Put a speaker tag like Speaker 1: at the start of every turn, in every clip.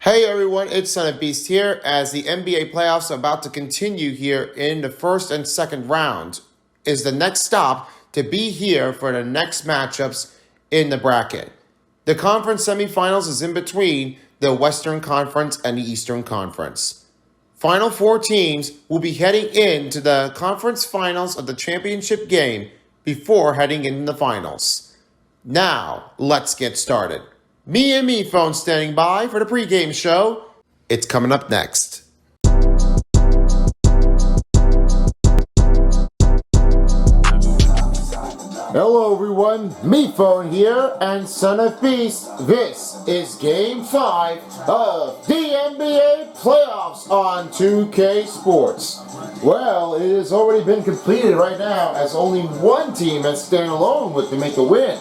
Speaker 1: Hey everyone, it's Son of Beast here as the NBA playoffs are about to continue here in the first and second round. Is the next stop to be here for the next matchups in the bracket. The conference semifinals is in between the Western Conference and the Eastern Conference. Final four teams will be heading into the conference finals of the championship game before heading into the finals. Now, let's get started. Me and Me Phone standing by for the pregame show. It's coming up next. Hello everyone, Me Phone here and Son of Beast. This is Game 5 of the NBA playoffs on 2K Sports. Well, it has already been completed right now as only one team has stand alone with to make a win.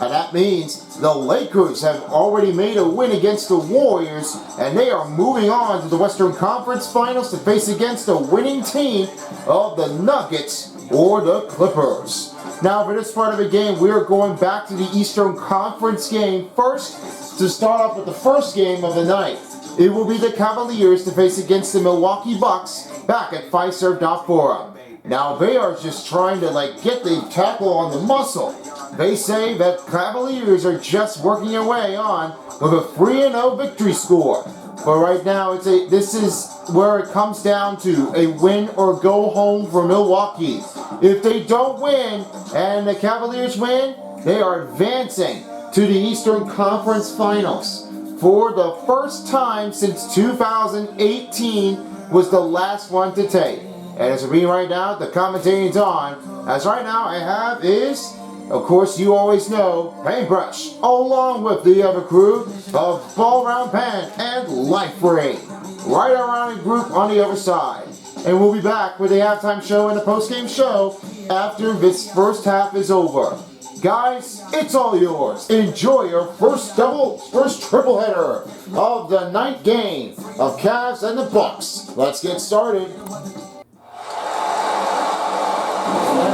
Speaker 1: And that means the Lakers have already made a win against the Warriors, and they are moving on to the Western Conference Finals to face against the winning team of the Nuggets or the Clippers. Now, for this part of the game, we are going back to the Eastern Conference game first to start off with the first game of the night. It will be the Cavaliers to face against the Milwaukee Bucks back at Fiserv Forum. Now, they are just trying to get the tackle on the muscle. They say that Cavaliers are just working away on with a 3-0 victory score. But right now, this is where it comes down to a win or go home for Milwaukee. If they don't win and the Cavaliers win, they are advancing to the Eastern Conference Finals. For the first time since 2018 was the last one to take. And as we're reading right now, the commentating's on. As right now I have is, of course, you always know, Paintbrush, along with the other crew of Ball Round Pen and Life Ray. Right around the group on the other side. And we'll be back with a halftime show and a postgame show after this first half is over. Guys, it's all yours. Enjoy your first triple header of the night game of Cavs and the Bucks. Let's get started.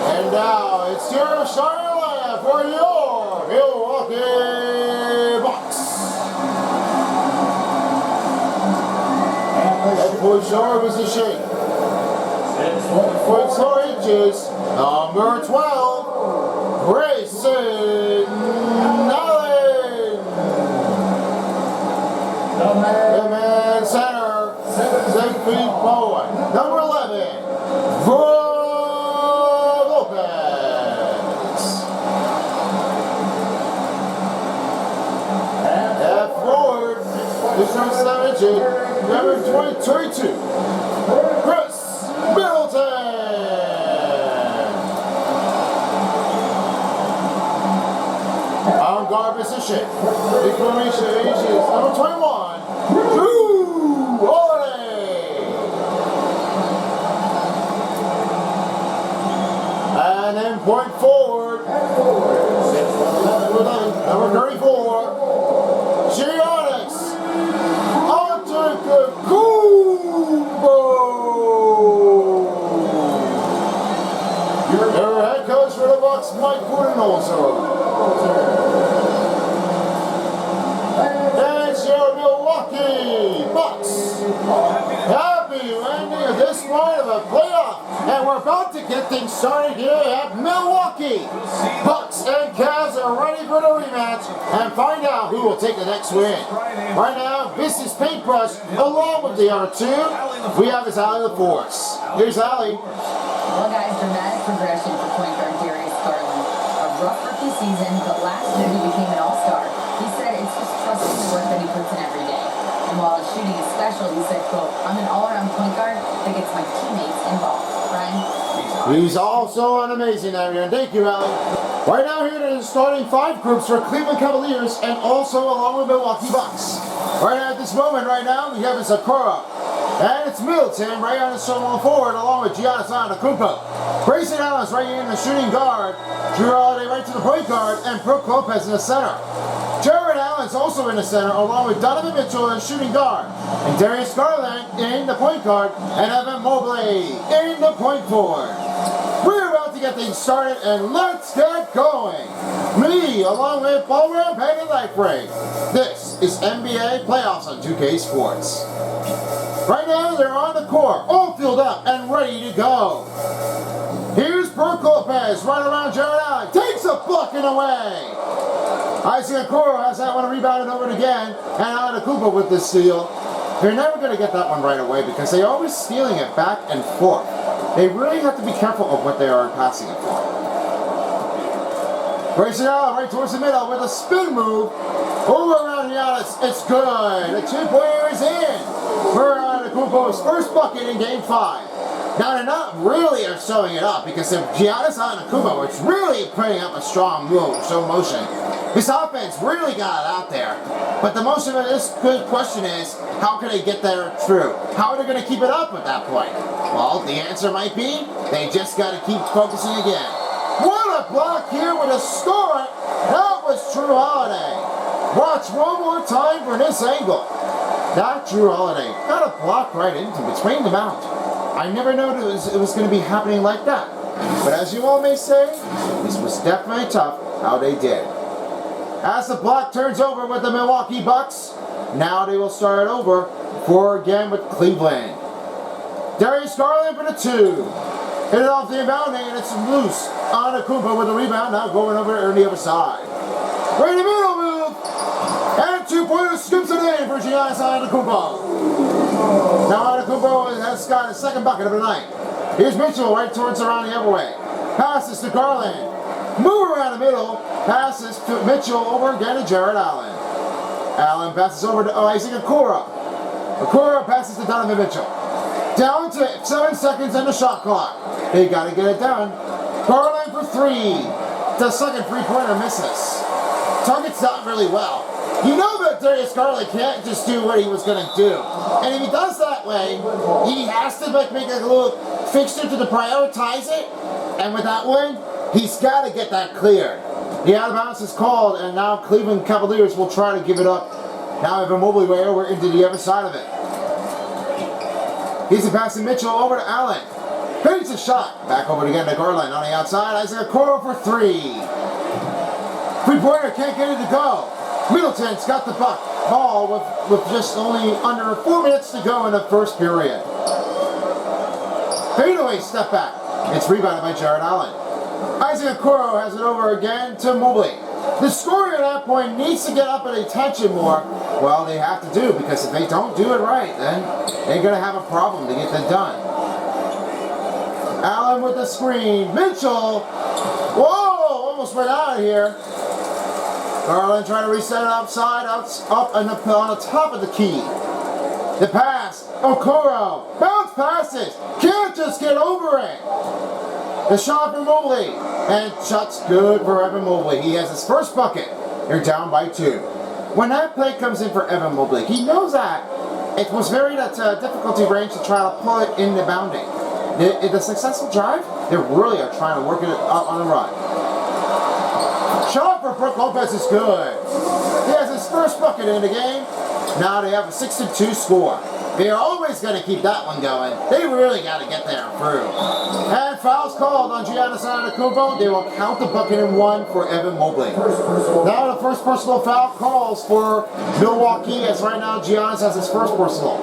Speaker 1: And now it's your starting lineup for your Milwaukee Bucks. And for sure was a shake. 6'4" inches, number 12, Grayson Allen. The man center, 6 feet forward. Number 11, Lopez. At forward, 6'7" inches, number 22, Chris Middleton. On guard position, the formation is number 21, Drew Holiday. And then point forward, number 34, Giannis Antetokounmpo. Your head coach for the Bucks, Mike Budenholzer. There's your Milwaukee Bucks. Happy ending of this part of a playoff. And we're about to get things started here at Milwaukee. Bucks and Cavs are ready for the rematch and find out who will take the next win. Right now, this is Paintbrush along with the other two. We have this Allie LaForce. Here's Allie.
Speaker 2: Well, guys, dramatic progression for point guard Darius Garland. A rough rookie season, but last year he became an all-star. He said it's just trusting the work that he puts in every day. And while his shooting is special, he said, quote, I'm an all-around point guard that gets my teammates involved. Brian?
Speaker 1: He's also an amazing area. Thank you, Allie. Right now here are the starting 5 groups for Cleveland Cavaliers and also along with Milwaukee Bucks. Right at this moment, right now, we have Sakura. And it's Middleton right on the solo forward along with Giannis Antetokounmpo. Grayson Allen's right here in the shooting guard. Drew Holiday right to the point guard and Brook Lopez in the center. Jared Allen's also in the center along with Donovan Mitchell in the shooting guard. And Darius Garland in the point guard and Evan Mobley in the point forward. We're about to get things started and let's get going. Me along with Ball Round Pen and Life Ray. This is NBA Playoffs on 2K Sports. Right now, they're on the court, all filled up and ready to go. Here's Brook Lopez, right around Jared Allen, takes a bucket away. Isaac Okoro has that one rebounded over it again, and Antetokounmpo with the steal. They're never going to get that one right away because they're always stealing it back and forth. They really have to be careful of what they are passing it for. Race it out right towards the middle with a spin move. Over around Giannis, it's good. The 2-pointer is in for Antetokounmpo's first bucket in Game 5. Now they're not really showing it up because if Giannis Antetokounmpo is really putting up a strong move, show motion. This offense really got it out there. But the most of this good question is, how can they get there through? How are they going to keep it up at that point? Well, the answer might be, they just got to keep focusing again. What a block here with a score! That was Drew Holiday. Watch one more time for this angle. That Drew Holiday got a block right into between the mount. I never noticed it was going to be happening like that. But as you all may say, this was definitely tough how they did. As the block turns over with the Milwaukee Bucks, now they will start over again with Cleveland. Darius Garland for the 2. Hit it off the inbounding and it's loose. Antetokounmpo with the rebound, now going over on the other side. Right in the middle move. And 2-pointer scoops it in for Giannis Antetokounmpo. Now Antetokounmpo has got his second bucket of the night. Here's Mitchell right towards around the other way. Passes to Garland. Move around the middle. Passes to Mitchell over again to Jared Allen. Allen passes over to Isaac Okoro. Okoro passes to Donovan Mitchell. Down to 7 seconds on the shot clock. They got to get it done. Garland for 3. The second 3-pointer misses. Targets not really well. You know that Darius Garland can't just do what he was going to do. And if he does that way, he has to make a little fixture to prioritize it. And with that one, he's got to get that cleared. The out of bounds is called, and now Cleveland Cavaliers will try to give it up. Now Evan Mobley way over into the other side of it. He's a pass to Mitchell over to Allen. Fades a shot. Back over again to Garland on the outside. Isaac Okoro for 3. 3-pointer can't get it to go. Middleton's got the ball with just only under 4 minutes to go in the first period. Fadeaway step back. It's rebounded by Jared Allen. Isaac Okoro has it over again to Mobley. The scorer at that point needs to get up and attention more. Well, they have to do, because if they don't do it right, then they're going to have a problem to get that done. Allen with the screen. Mitchell. Whoa, almost went out of here. Garland trying to reset it upside, up on the top of the key. The pass. Okoro. Bounce passes. Can't just get over it. The shot for Mobley. And shot's good for Evan Mobley. He has his first bucket. They're down by 2. When that play comes in for Evan Mobley, he knows that it was very difficulty range to try to pull it in the bounding. The successful drive, they really are trying to work it up on the run. Shot for Brook Lopez is good. He has his first bucket in the game. Now they have a 6-2 score. They are always going to keep that one going. They really got to get there through. And fouls called on Giannis Antetokounmpo. They will count the bucket in 1 for Evan Mobley. Now the first personal foul calls for Milwaukee, as right now Giannis has his first personal.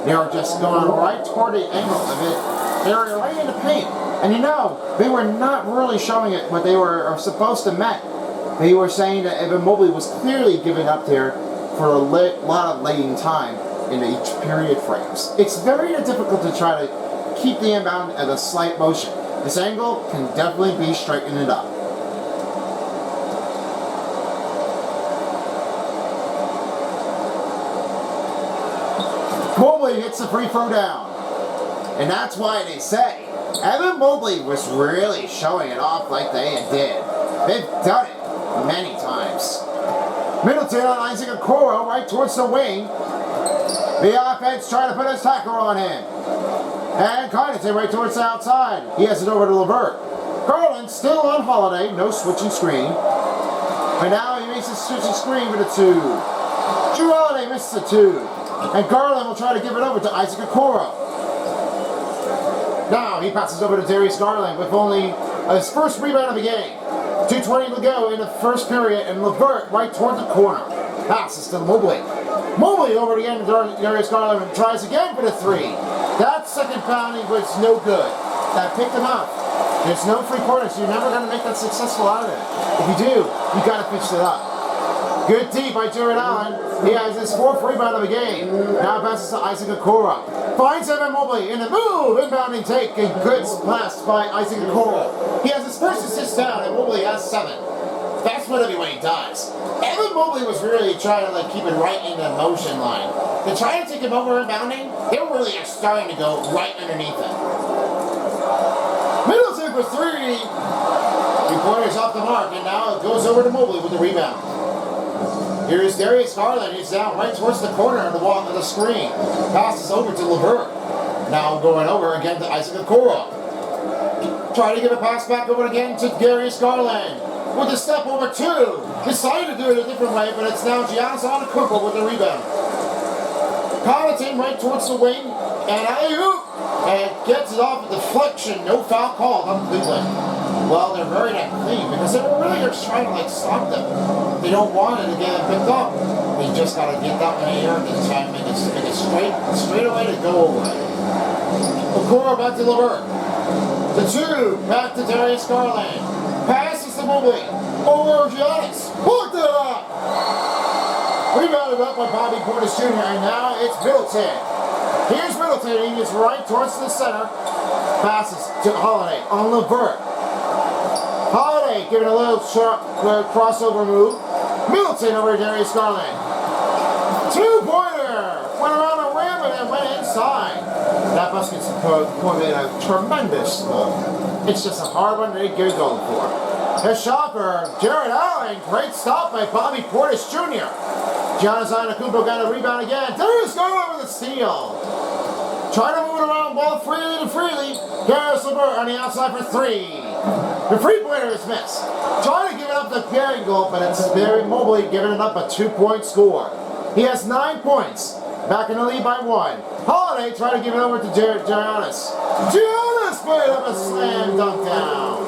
Speaker 1: They are just going right toward the angle of it. They're right in the paint. And you know, they were not really showing it what they were supposed to meant. They were saying that Evan Mobley was clearly giving up there for a lot of laying time in each period frames. It's very difficult to try to keep the inbound at a slight motion. This angle can definitely be straightening it up. Mobley hits the free throw down. And that's why they say Evan Mobley was really showing it off like they did. They've done it many times. Middleton on Isaac Okoro right towards the wing. The offense trying to put his tackle on him. And Connaughton right towards the outside. He has it over to LeVert. Garland still on Holiday. No switching screen. And now he makes a switching screen with a 2. Drew Holiday misses a 2. And Garland will try to give it over to Isaac Okoro. Now he passes over to Darius Garland with only his first rebound of the game. 2:20 to go in the first period, and LeVert right toward the corner. Passes to Mobley. Mobley over again to Darius Garland and tries again for the three. That second pounding was no good. That picked him up. There's no free corners, so you're never going to make that successful out of it. If you do, you got to fix it up. Good D by Jared Allen. He has his 4th rebound of the game. Now passes to Isaac Okoro. Finds Evan Mobley in the move. Inbounding take. A good pass by Isaac Okoro. He has his first assist down, and Mobley has 7. That's what he does. Evan Mobley was really trying to keep it right in the motion line. They're trying to take him over inbounding. They were really starting to go right underneath him. Middleton for 3. 3-pointers off the mark, and now it goes over to Mobley with the rebound. Here's Darius Garland. He's down right towards the corner of the wall of the screen. Passes over to LeVert. Now going over again to Isaac Okoro. Trying to give a pass back over again to Darius Garland. With a step over 2. Decided to do it a different way, but it's now Giannis Antetokounmpo with the rebound. Connaughton right towards the wing. And alley-oop. And gets it off a deflection. No foul called on Cleveland. Well, they're very clean because they were really just trying to stop them. They don't want it to get picked up. They just got to get that one in here and try to make it straight away to go over it. Okoro back to LeVert. The 2 back to Darius Garland. Passes to Mobley. Over Giannis. Hooked it up. Rebounded up by Bobby Portis Jr. And now it's Middleton. Here's Middleton. He is right towards the center. Passes to Holiday on LeVert. Holiday giving a little sharp crossover move. Middleton over Darius Garland. 2-pointer! Went around the rim and then went inside. That basket's made a tremendous move. It's just a hard one to get going for. The shopper, Jared Allen. Great stop by Bobby Portis Jr. Giannis Antetokounmpo got a rebound again. Darius Garland with a steal. Trying to move it around ball freely. Darius LeVert on the outside for 3. The three-pointer is missed. Trying to give it up to Angle, but it's very Mobley giving it up a 2-point score. He has 9 points. Back in the lead by 1. Holiday trying to give it over to Giannis. Giannis put it up a slam dunk down.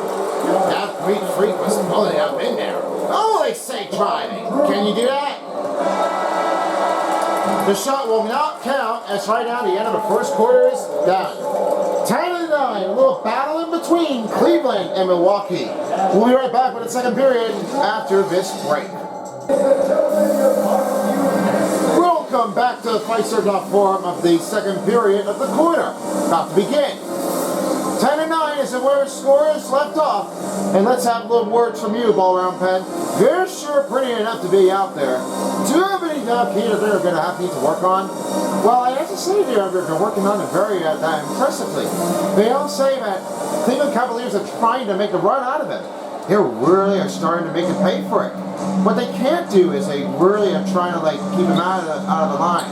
Speaker 1: That Greek freak was pulling it up in there. Oh, they say driving. Can you do that? The shot will not count as right now the end of the first quarter is done. 10-9, a little battle in between Cleveland and Milwaukee. We'll be right back with the second period after this break. Welcome back to the Fiserv Forum of the second period of the quarter. About to begin. 10-9 is where score is left off. And let's have a little words from you, Ball Round Pen. They're sure pretty enough to be out there. Do you have any doubt here they're going to need to work on? Well, I have to say they're working on it very impressively. They all say that Cleveland Cavaliers are trying to make a run out of it. They really are starting to make it pay for it. What they can't do is they really are trying to keep him out of the line.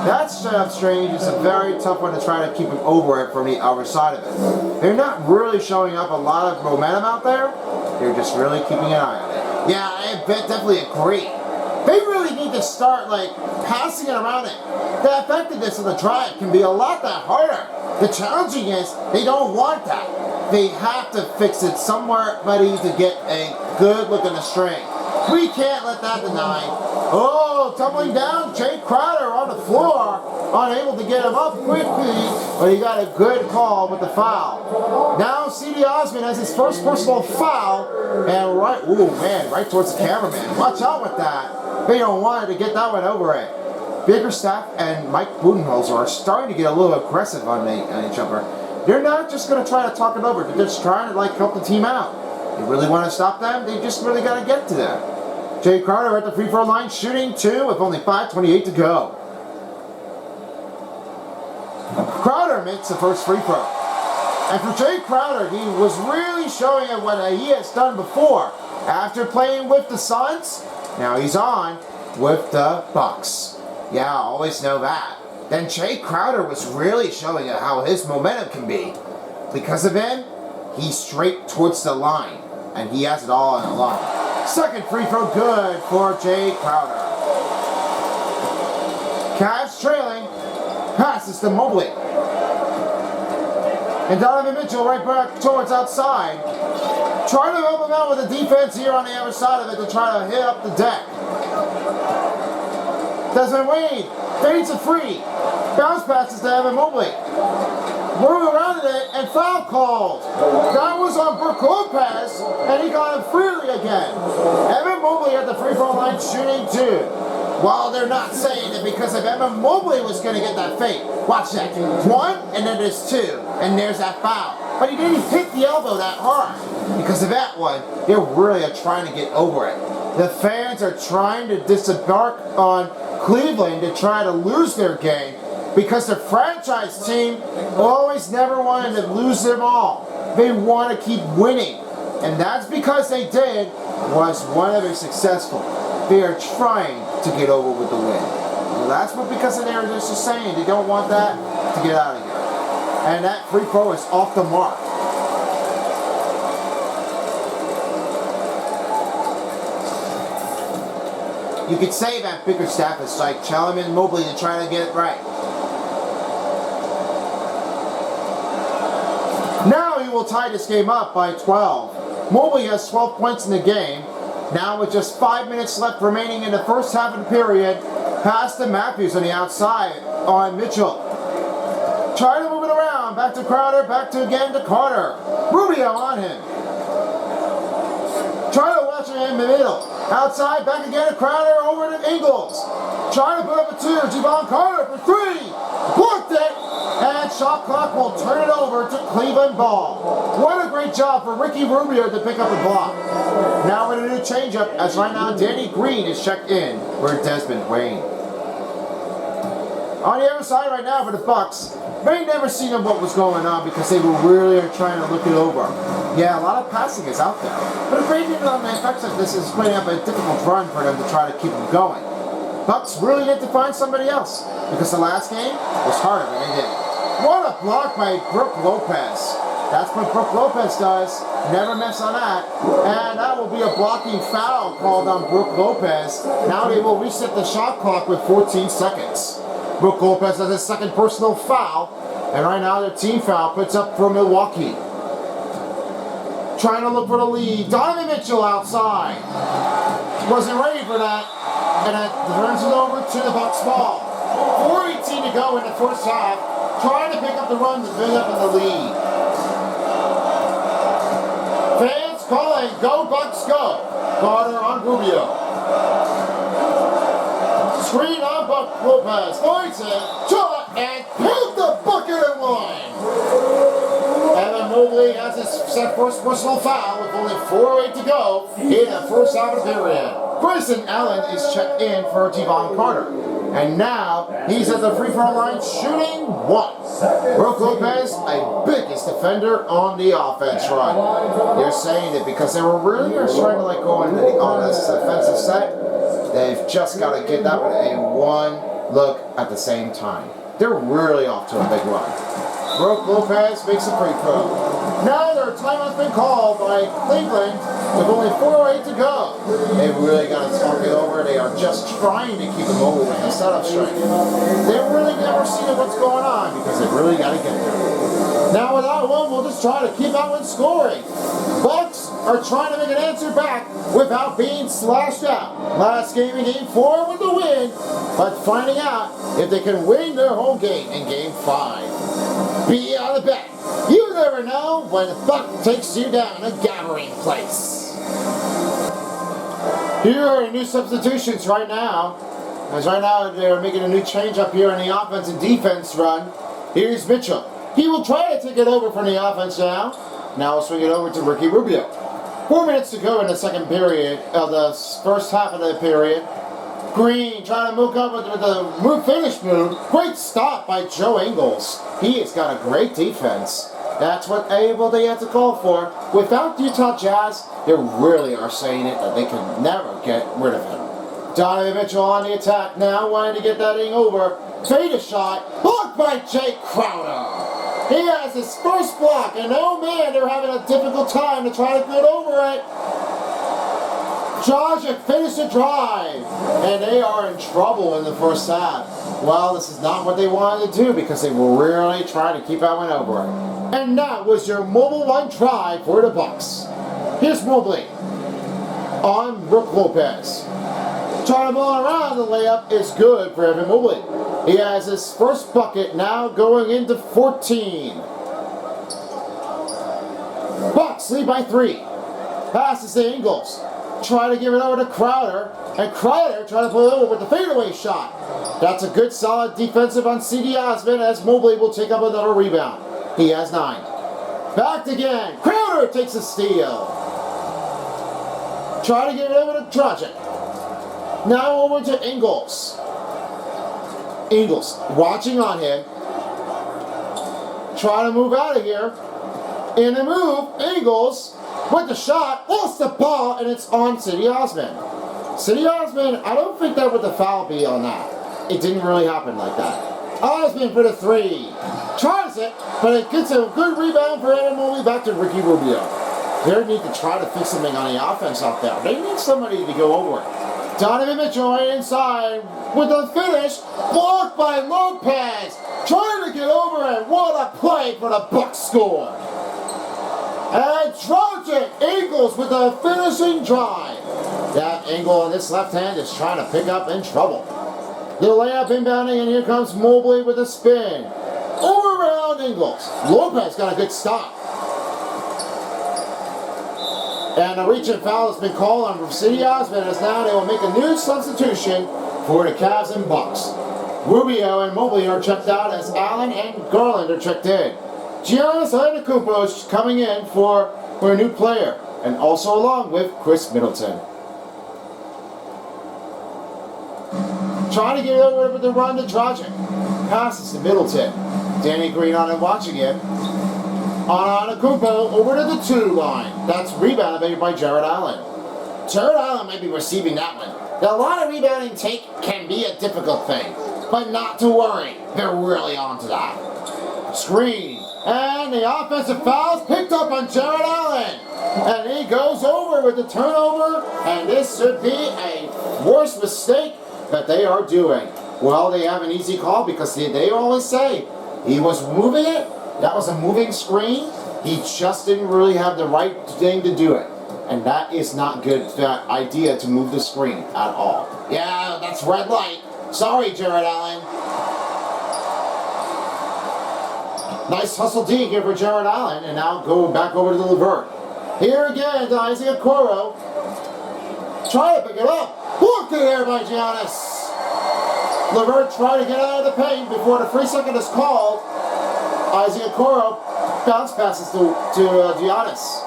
Speaker 1: That's strange. It's a very tough one to try to keep him over it from the other side of it. They're not really showing up a lot of momentum out there. They're just really keeping an eye on it. Yeah, I definitely agree. They really need to start passing it around it. The effectiveness of the drive can be a lot harder. The challenging is they don't want that. They have to fix it somewhere to get a good look in the string. We can't let that deny. Oh, tumbling down, Jay Crowder on the floor, unable to get him up quickly, but he got a good call with the foul. Now C.D. Osman has his first personal foul, and right towards the cameraman. Watch out with that. They don't want it to get that one over it. Bickerstaff and Mike Budenholzer are starting to get a little aggressive on each other. They're not just going to try to talk it over. They're just trying to help the team out. They really want to stop them. They just really got to get to them. Jay Crowder at the free throw line shooting 2 with only 5:28 to go. Crowder makes the first free throw. And for Jay Crowder, he was really showing it what he has done before. After playing with the Suns, now he's on with the Bucks. Yeah, I always know that. Then Jay Crowder was really showing how his momentum can be. Because of him, he's straight towards the line. And he has it all on the line. Second free throw good for Jay Crowder. Cavs trailing. Passes to Mobley. And Donovan Mitchell right back towards outside. Trying to help him out with the defense here on the other side of it to try to hit up the deck. Desmond Wade fades a free. Bounce passes to Evan Mobley. Moving around it and foul called. That was on Brook Lopez, and he got him freely again. Evan Mobley at the free throw line shooting 2. Well, they're not saying it because if Evan Mobley was going to get that fake. Watch that. 1, and then there's 2, and there's that foul. But he didn't hit the elbow that hard. Because of that one, they really are trying to get over it. The fans are trying to disembark on Cleveland to try to lose their game because the franchise team always never wanted to lose them all. They want to keep winning. And that's because they did was whenever successful. They are trying to get over with the win. Well, that's what because of they're just saying they don't want that to get out of here. And that free throw is off the mark. You could say that Bickerstaff is like telling him and Mobley to try to get it right. Now he will tie this game up by 12. Mobley has 12 points in the game. Now with just 5 minutes left remaining in the first half of the period, pass to Matthews on the outside on Mitchell. Try to move it around, back to Crowder, back to again to Carter. Rubio on him. Try to watch him in the middle. Outside, back again to Crowder, over to Ingles. Try to put up a 2, Javon Carter for 3. Blocked it, and shot clock will turn it over to Cleveland ball. What a great job for Ricky Rubio to pick up the block. Now with a new changeup, as right now Danny Green is checked in for Desmond Wayne. On the other side right now for the Bucks, they never seen what was going on because they were really trying to look it over. Yeah, a lot of passing is out there. But a great deal on the effects of this is putting up a difficult run for them to try to keep them going. Bucks really need to find somebody else because the last game was harder than they did. What a block by Brook Lopez. That's what Brook Lopez does. Never miss on that. And that will be a blocking foul called on Brook Lopez. Now they will reset the shot clock with 14 seconds. Brook Lopez has his second personal foul. And right now their team foul puts up for Milwaukee. Trying to look for the lead. Donovan Mitchell outside. Wasn't ready for that. And that turns it over to the Bucks ball. 4:18 to go in the first half. Trying to pick up the run to build up in the lead. Fans calling, go Bucks go. Carter on Rubio. Screen on Brook Lopez. Points it. Shot and put the bucket and one. Evan Mobley has his first personal foul with only 4:08 to go in the first half of the period. Grayson Allen is checked in for Javon Carter. And now he's at the free throw line shooting 1. Brook Lopez, a biggest defender on the offense run. They're saying it because they were really trying to like go on this offensive set. They've just got to get that with a 1 look at the same time. They're really off to a big run. Brook Lopez makes a free throw. Now their timeout's been called by Cleveland with only 4:08 to go. They really got to talk it over. They are just trying to keep them over with the setup strength. They've really never seen what's going on because they've really got to get there. Now without one, we'll just try to keep that one scoring. Bucks are trying to make an answer back without being slashed out. Last game in Game 4 with the win, but finding out if they can win their home game in Game 5. Be on the bet. You never know when the buck takes you down a gathering place. Here are the new substitutions right now. As right now they're making a new change up here in the offense and defense run. Here's Mitchell. He will try to take it over from the offense now. Now we'll swing it over to Ricky Rubio. 4 minutes to go in the second period of the first half of the period. Green trying to move up with the finish move. Great stop by Joe Ingles. He has got a great defense. That's what they have to call for. Without Utah Jazz, they really are saying it that they can never get rid of him. Donovan Mitchell on the attack now, wanting to get that thing over. Fade a shot, blocked by Jake Crowder. He has his first block, and oh man, they're having a difficult time to try to get over it. Josh had finished the drive, and they are in trouble in the first half. Well, this is not what they wanted to do because they were really trying to keep that one over it. And that was your mobile one try for the Bucks. Here's Mobley on Brook Lopez. Trying to ball around, the layup is good for Evan Mobley. He has his first bucket now going into 14. Bucks lead by 3. Passes to Ingles. Try to give it over to Crowder. And Crowder trying to pull it over with the fadeaway shot. That's a good solid defensive on C.D. Osman as Mobley will take up another rebound. He has 9. Back again. Crowder takes a steal. Try to give it over to Dragic. Now over to Ingles. Ingles watching on him. Trying to move out of here. In the move, Ingles with the shot, lost the ball, and it's on C.D. Osman. C.D. Osman, I don't think that would the foul be on that. It didn't really happen like that. Osman for the 3. Tries it, but it gets a good rebound for Evan Mobley back to Ricky Rubio. They need to try to fix something on the offense out there. They need somebody to go over it. Donovan Mitchell right inside with the finish, blocked by Lopez. Trying to get over it. What a play for the Bucks score. And Dragic Ingles with a finishing drive. That angle on this left hand is trying to pick up in trouble. The layup inbounding, and here comes Mobley with a spin. Over around Ingles. Lopez got a good stop. And a reach and foul has been called on C.D. Osman as now they will make a new substitution for the Cavs and Bucks. Rubio and Mobley are checked out as Allen and Garland are checked in. Giannis Antetokounmpo is coming in for a new player, and also along with Chris Middleton. Trying to get it over with the run to Dragic. Passes to Middleton. Danny Green on him watching him. On Antetokounmpo over to the 2 line. That's rebounded by Jared Allen. Jared Allen might be receiving that one. A lot of rebounding can be a difficult thing, but not to worry. They're really onto that. Screen. And the offensive foul is picked up on Jared Allen. And he goes over with the turnover. And this should be a worse mistake that they are doing. Well, they have an easy call because they always say he was moving it. That was a moving screen. He just didn't really have the right thing to do it. And that is not good idea to move the screen at all. Yeah, that's red light. Sorry, Jared Allen. Nice hustle D here for Jared Allen, and now go back over to LeVert. Here again to Isaac Okoro. Try to pick it up. Blocked it there by Giannis. LeVert trying to get out of the paint before the free second is called. Isaac Okoro bounce passes to Giannis.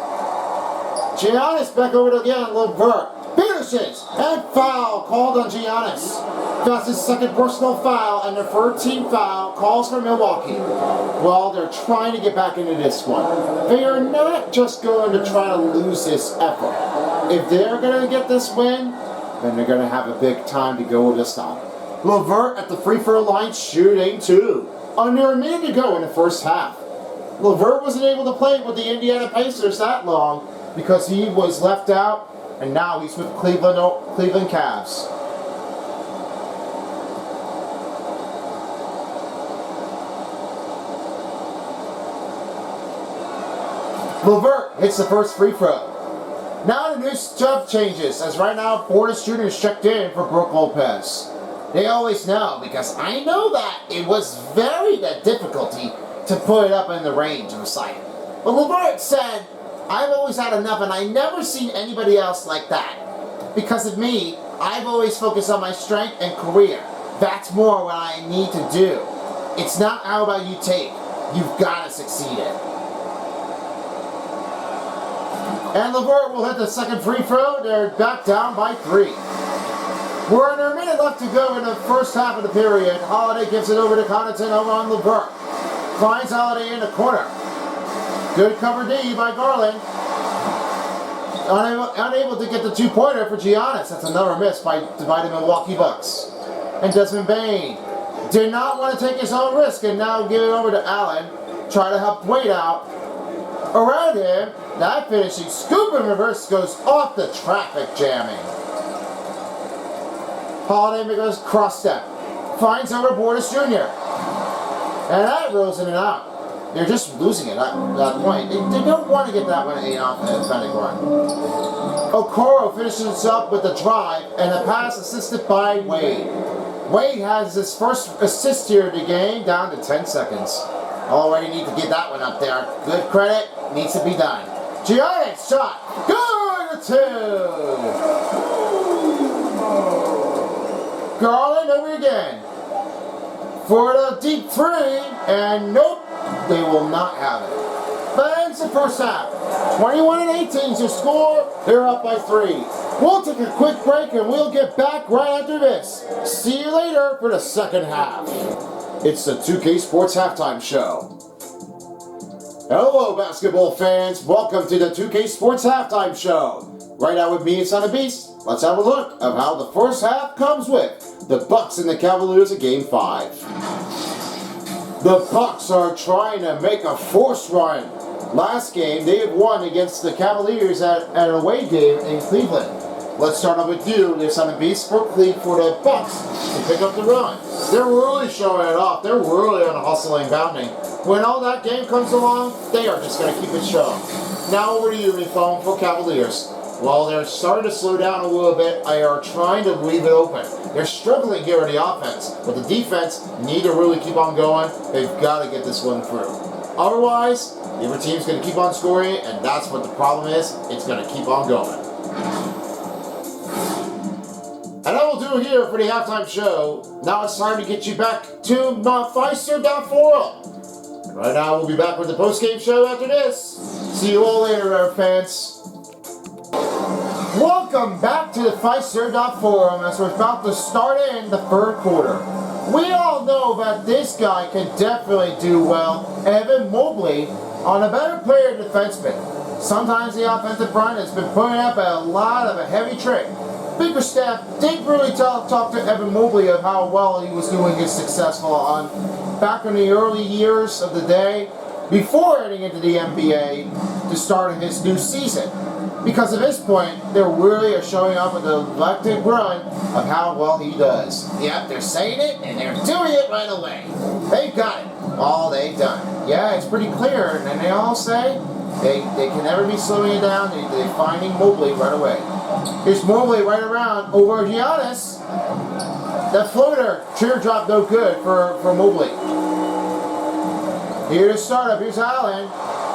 Speaker 1: Giannis back over to again, LeVert. Finishes, and foul called on Giannis. That's his second personal foul, and their 13th foul calls for Milwaukee. Well, they're trying to get back into this one. They are not just going to try to lose this effort. If they're going to get this win, then they're going to have a big time to go this time. LeVert at the free throw line shooting 2. Under a minute to go in the first half. LeVert wasn't able to play with the Indiana Pacers that long because he was left out, and now he's with Cleveland Cavs. LeVert hits the first free throw. Now the new stuff changes, as right now Portis Jr. is checked in for Brook Lopez. They always know, because I know that it was very difficulty to put it up in the range of a sight. But LeVert said, I've always had enough, and I never seen anybody else like that. Because of me, I've always focused on my strength and career. That's more what I need to do. It's not how about you take. You've got to succeed it. And LeVert will hit the second free throw. They're back down by 3. We're under a minute left to go in the first half of the period. Holiday gives it over to Connaughton over on LeVert. Finds Holiday in the corner. Good cover D by Garland. Unable to get the 2-pointer for Giannis. That's another miss by the Milwaukee Bucks. And Desmond Bane did not want to take his own risk and now give it over to Allen. Try to help Wade out. Around him, that finishing scoop in reverse goes off the traffic jamming. Holiday goes cross step. Finds over Portis Jr. And that rolls in and out. They're just losing it at that point. They don't want to get that one authentic run. Okoro finishes up with the drive and a pass assisted by Wade. Wade has his first assist here of the game, down to 10 seconds. Already need to get that one up there. Good credit, needs to be done. Giannis shot, good, 2. Garland over again. For the deep 3, and nope, they will not have it. But ends the first half. 21-18 is your score. They're up by 3. We'll take a quick break and we'll get back right after this. See you later for the second half. It's the 2K Sports Halftime Show. Hello, basketball fans. Welcome to the 2K Sports Halftime Show. Right now with me and Son of Beast, let's have a look at how the first half comes with the Bucks and the Cavaliers in Game 5. The Bucks are trying to make a forced run. Last game, they had won against the Cavaliers at an away game in Cleveland. Let's start off with you, the Son of Beast, for the Bucks to pick up the run. They're really showing it off. They're really on a hustling bounding. When all that game comes along, they are just going to keep it showing. Now over to you, Refone, for Cavaliers. While they're starting to slow down a little bit, they are trying to leave it open. They're struggling here in the offense, but the defense need to really keep on going. They've got to get this one through. Otherwise, the other team's going to keep on scoring, and that's what the problem is. It's going to keep on going. And that will do it here for the halftime show. Now it's time to get you back to Pfizer.forum. Right now, we'll be back with the post-game show after this. See you all later, fans. Welcome back to the Pfizer.forum as we're about to start in the third quarter. We all know that this guy can definitely do well, Evan Mobley, on a better player defenseman. Sometimes the offensive front has been putting up a lot of a heavy trick. Bickerstaff did really talk to Evan Mobley of how well he was doing his successful on back in the early years of the day before heading into the NBA to start his new season. Because at this point, they really are showing up with the electric run of how well he does. Yep, they're saying it, and they're doing it right away. They got it. All they've done. Yeah, it's pretty clear, and they all say they can never be slowing it down. They're finding Mobley right away. Here's Mobley right around over Giannis. That floater, teardrop no good for Mobley. Here's the startup. Here's Allen.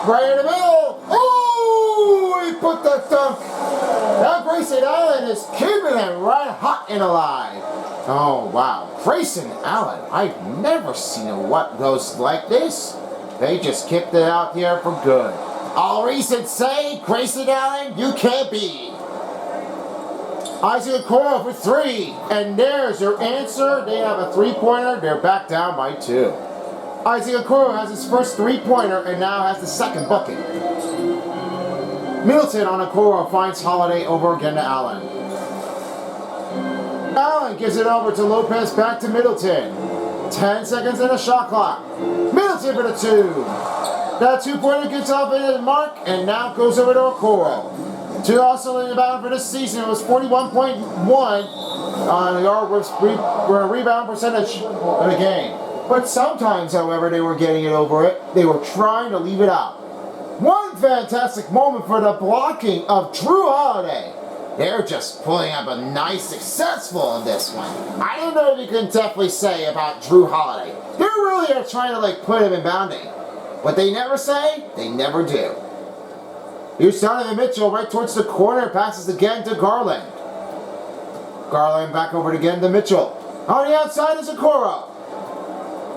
Speaker 1: Right in the middle. Oh, he put the dunk. That Grayson Allen is keeping it right hot and alive. Oh, wow. Grayson Allen. I've never seen a what goes like this. They just kicked it out here for good. All recent say, Grayson Allen, you can't be. Isaac Okoro for 3, and there's your answer. They have a 3-pointer. They're back down by 2. Isaac Okoro has his first 3-pointer and now has the second bucket. Middleton on Okoro finds Holiday over again to Allen. Allen gives it over to Lopez, back to Middleton. 10 seconds in the shot clock. Middleton for the 2. That 2-pointer gets off into the mark and now goes over to Okoro. 2 also in the battle for this season. It was 41.1 on the yard rebound percentage of the game. But sometimes, however, they were getting it over it. They were trying to leave it out. One fantastic moment for the blocking of Drew Holiday. They're just pulling up a nice successful on this one. I don't know if you can definitely say about Drew Holiday. They really are trying to put him in bounding. What they never say, they never do. Here's Donovan Mitchell right towards the corner, passes again to Garland. Garland back over again to Mitchell. On the outside is Okoro.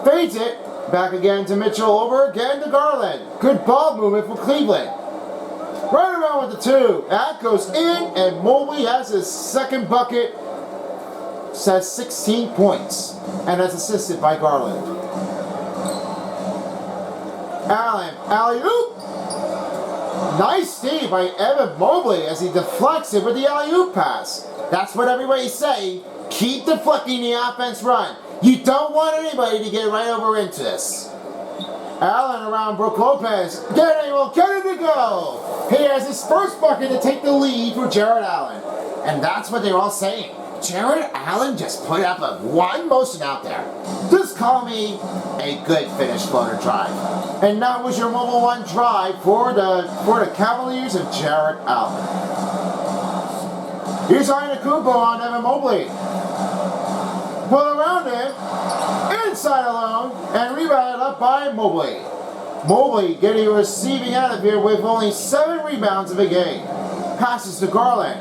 Speaker 1: Fades it, back again to Mitchell, over again to Garland. Good ball movement for Cleveland. Right around with the 2. That goes in, and Mobley has his second bucket. Says 16 points, and that's assisted by Garland. Allen, alley-oop. Nice steal by Evan Mobley as he deflects it with the alley-oop pass. That's what everybody's saying. Keep deflecting the offense run. You don't want anybody to get right over into this. Allen around Brook Lopez. Get it to go. He has his first bucket to take the lead for Jared Allen. And that's what they're all saying. Jared Allen just put up a one motion out there. This call me a good finish floater drive. And that was your Mobile One drive for the Cavaliers of Jared Allen. Here's Antetokounmpo on Evan Mobley. Put around him, inside alone, and rebounded up by Mobley. Mobley getting a receiving out of here with only 7 rebounds in the game. Passes to Garland.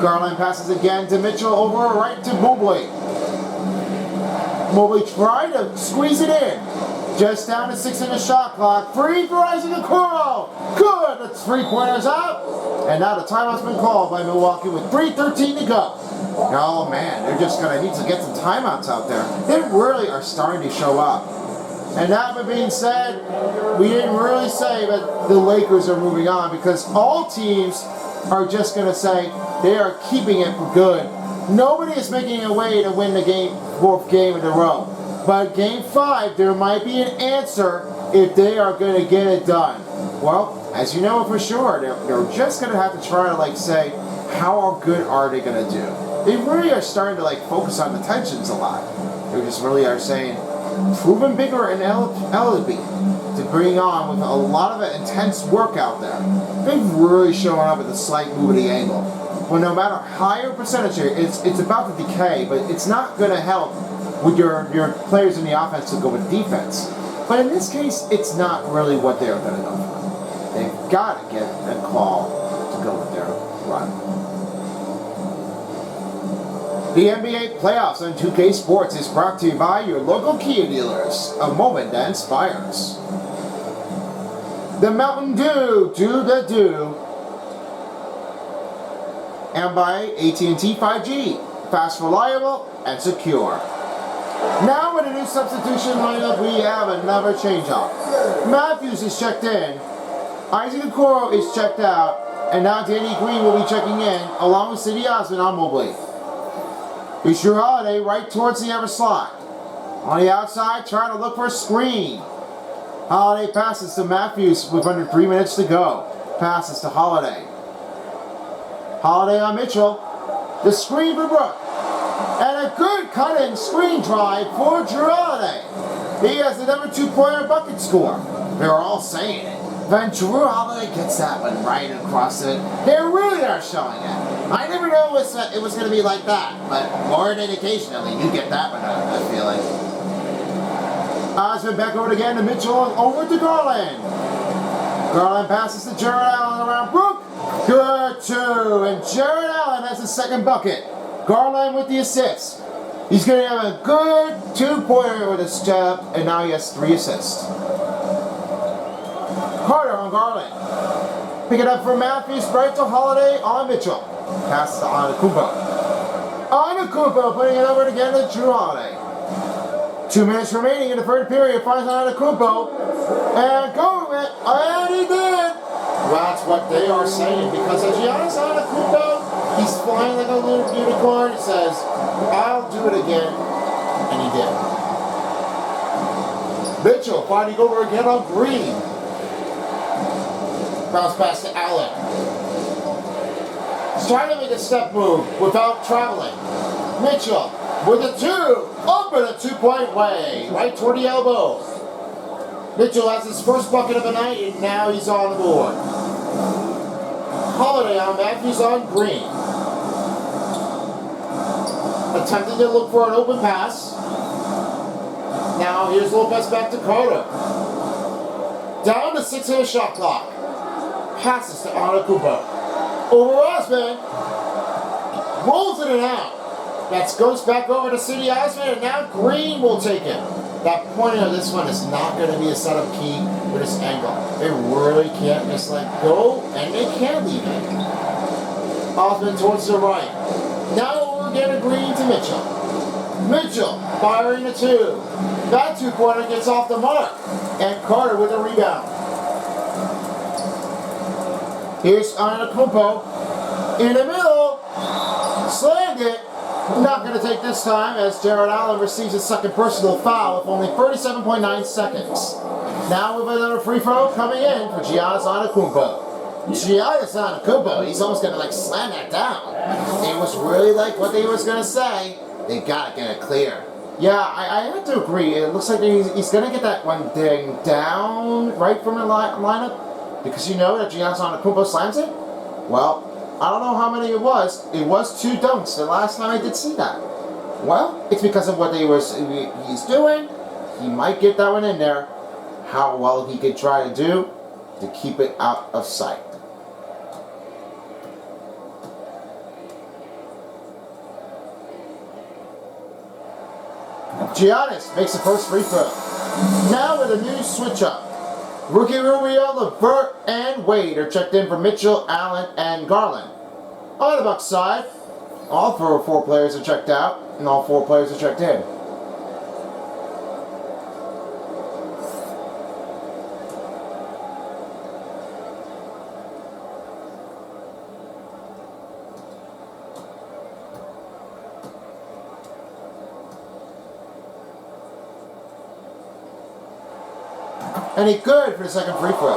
Speaker 1: Garland passes again to Mitchell over right to Mobley. Mobley tried to squeeze it in. Just down to 6 in the shot clock. Free for Okoro. Good. The 3-pointer's out. And now the timeout's been called by Milwaukee with 3:13 to go. Oh man, they're just going to need to get some timeouts out there. They really are starting to show up. And that being said, we didn't really say that the Lakers are moving on because all teams are just going to say they are keeping it for good. Nobody is making a way to win the game, 4th game in a row. But game 5, there might be an answer if they are going to get it done. Well, as you know for sure, they're just going to have to try to say, how good are they going to do? They really are starting to focus on the tensions a lot. They just really are saying, proven bigger and eligible to bring on with a lot of intense work out there. They've really shown up with a slight move of the angle. Well, no matter higher percentage here, it's about to decay, but it's not going to help with your players in the offense to go with defense. But in this case, it's not really what they're going to go for. They've got to get a call to go with their run. The NBA playoffs on 2K Sports is brought to you by your local Kia dealers, a moment that inspires. The Mountain Dew, do the do. And by AT&T 5G, fast, reliable, and secure. Now with a new substitution lineup, we have another change-up. Matthews is checked in, Isaac Okoro is checked out, and now Danny Green will be checking in, along with Cedi Osman on Mobley. Here's Drew Holiday right towards the other slot. On the outside, trying to look for a screen. Holiday passes to Matthews with under 3 minutes to go. Passes to Holiday. Holiday on Mitchell. The screen for Brook. And a good cut-in screen drive for Drew Holiday. He has the number 2-pointer bucket score. They're all saying it. When Drew Holiday gets that one right across it, they really are showing it. I never knew it was going to be like that, but more than occasionally you get that one, I feel like. Osman back over again to Mitchell, over to Garland. Garland passes to Jared Allen around Brook. Good too, and Jared Allen has his 2nd bucket. Garland with the assist. He's going to have a good 2-pointer with a step, and now he has 3 assists. Carter on Garland. Pick it up for Matthews, right to Holiday on Mitchell. Pass to Antetokounmpo. Antetokounmpo putting it over again to Drew Holiday. 2 minutes remaining in the 3rd period. Finds Antetokounmpo. And go with it. And he did. That's what they are saying. Because as Giannis Antetokounmpo, he's flying like a little unicorn. He says, I'll do it again. And he did. Mitchell finding over again on Green. Bounce pass to Allen. He's trying to make a step move without traveling. Mitchell with a 2. Up in a 2-point way. Right toward the elbow. Mitchell has his 1st bucket of the night and now he's on the board. Holiday on Matthews on Green. Attempting to look for an open pass. Now here's Lopez back to Carter. Down to 6 in the shot clock. Passes to Antetokounmpo. Over Osman. Rolls it out. That goes back over to Cedi Osman, and now Green will take it. That point of this one is not going to be a setup key with this angle. They really can't just let go, and they can't leave it. Osman towards the right. Now we're getting Green to Mitchell. Mitchell firing a 2. That 2-pointer gets off the mark. And Carter with a rebound. Here's Antetokounmpo in the middle. Slammed it. Not going to take this time as Jared Allen receives his 2nd personal foul with only 37.9 seconds. Now with another free throw coming in for Giannis Antetokounmpo. Giannis Antetokounmpo, he's almost going to slam that down. It was really what they was going to say. They got to get it clear. Yeah, I have to agree. It looks like he's going to get that one thing down right from the lineup because you know that Giannis Antetokounmpo slams it. Well, I don't know how many it was. It was 2 dunks the last time I did see that. Well, it's because of what he's doing. He might get that one in there. How well he could try to do to keep it out of sight. Giannis makes the first free throw. Now with a new switch up. Rookie Rubio, LeVert, and Wade are checked in for Mitchell, Allen, and Garland. On the Bucks side, all 4 players are checked out, and all 4 players are checked in. And he's good for the second free throw.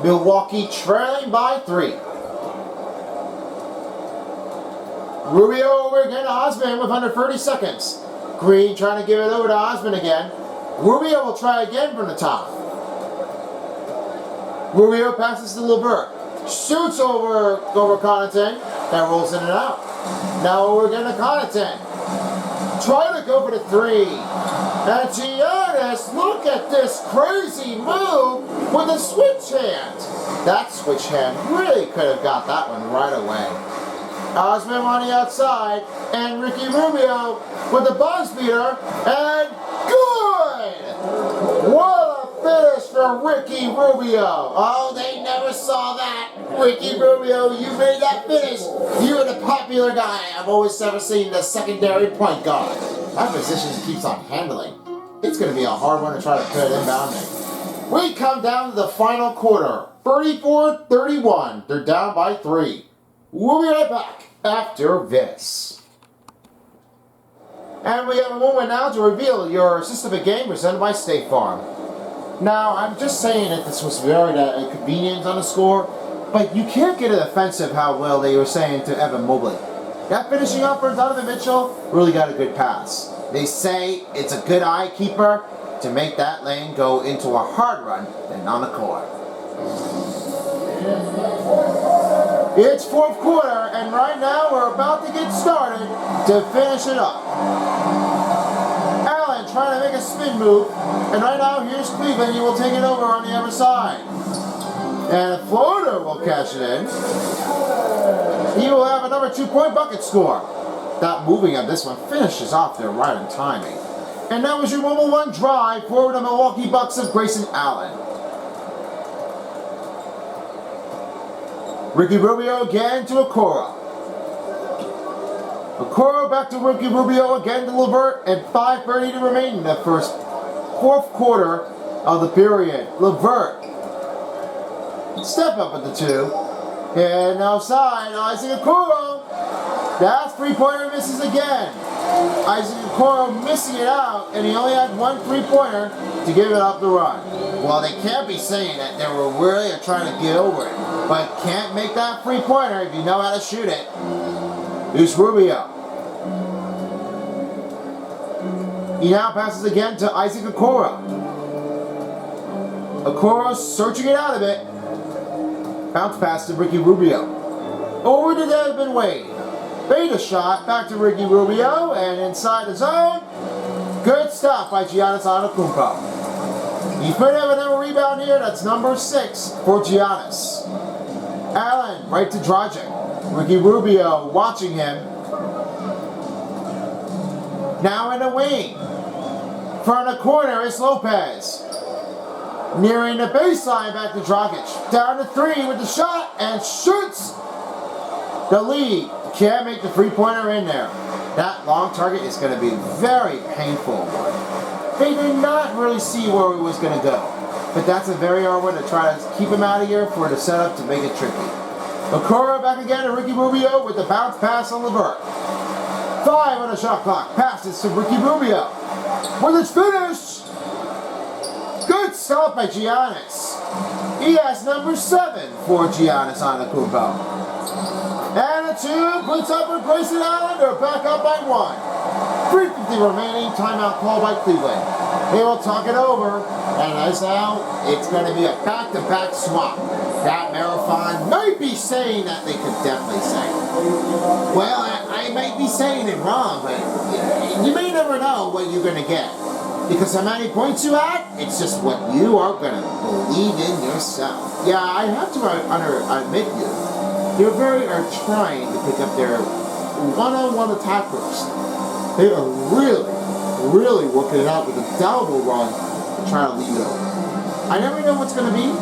Speaker 1: Milwaukee trailing by 3. Rubio over again to Osman with under 30 seconds. Green trying to give it over to Osman again. Rubio will try again from the top. Rubio passes to LeVert. Shoots over Connaughton. That rolls in and out. Now over again to Connaughton. Trying to go for the 3. And Giannis, look at this crazy move with a switch hand. That switch hand really could have got that one right away. Osman on the outside, and Ricky Rubio with the buzz beater, and good! What a finish for Ricky Rubio. Oh, they never saw that. Ricky Rubio, you made that finish. You are the popular guy I've always ever seen, the secondary point guard. That position keeps on handling. It's going to be a hard one to try to put it inbounding. We come down to the final quarter. 34-31. They're down by 3. We'll be right back after this. And we have a moment now to reveal your system of game presented by State Farm. Now, I'm just saying that this was very inconvenient on the score, but you can't get it offensive how well they were saying to Evan Mobley. That finishing up for Donovan Mitchell really got a good pass. They say it's a good eye keeper to make that lane go into a hard run and on the court. It's 4th quarter, and right now we're about to get started to finish it up. Allen trying to make a spin move, and right now here's Cleveland. He will take it over on the other side. And Florida will cash it in. He will have another 2-point bucket score. That moving of this one finishes off their right on timing. And that was your Mobile One drive for the Milwaukee Bucks of Grayson Allen. Ricky Rubio again to Okoro. Okoro back to Ricky Rubio again to LeVert, and 5:30 to remain in the 4th quarter of the period. LeVert, step up at the 2. And outside, Isaac Okoro. That 3-pointer misses again. Isaac Okoro missing it out, and he only had 1 3-pointer to give it up the run. Well, they can't be saying that they were really trying to get over it, but can't make that 3-pointer if you know how to shoot it. Here's Rubio. He now passes again to Isaac Okoro. Okoro searching it out of it. Bounce pass to Ricky Rubio. Over to Devin Wade. Beta shot back to Ricky Rubio, and inside the zone. Good stuff by Giannis Antetokounmpo. He's put up another rebound here. That's number 6 for Giannis. Allen right to Dragic. Ricky Rubio watching him. Now in the wing. Front of the corner is Lopez. Nearing the baseline, back to Dragic. Down to 3 with the shot, and shoots the lead. Can't make the 3-pointer in there. That long target is going to be very painful. They did not really see where he was going to go. But that's a very hard one to try to keep him out of here for the setup to make it tricky. Okoro back again to Ricky Rubio with the bounce pass on LeVert. 5 on the shot clock. Passes to Ricky Rubio. With his finish. Good stop by Giannis. He has number 7 for Giannis Antetokounmpo. And a 2, puts up and Grayson Allen. They're back up by 1. 3:50 remaining, timeout call by Cleveland. They will talk it over, and as now, it's going to be a back-to-back swap. That Marathon might be saying that they could definitely say. Well, I might be saying it wrong, but you may never know what you're going to get. Because how many points you had, it's just what you are going to believe in yourself. Yeah, I have to admit they're trying to pick up their one-on-one attackers. They are really working it out with a double run to try to leave it open. I never know what's going to be,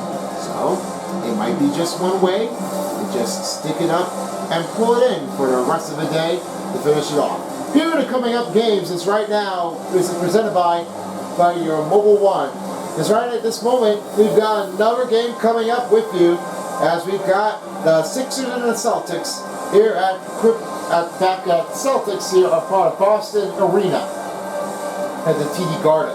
Speaker 1: so it might be just one way. You just stick it up and pull it in for the rest of the day to finish it off. Here are the coming up games. It's right now. This is presented by your Mobile One. Because right at this moment, we've got another game coming up with you, as we've got the Sixers and the Celtics here at Celtics here are part of Boston Arena at the TD Garden.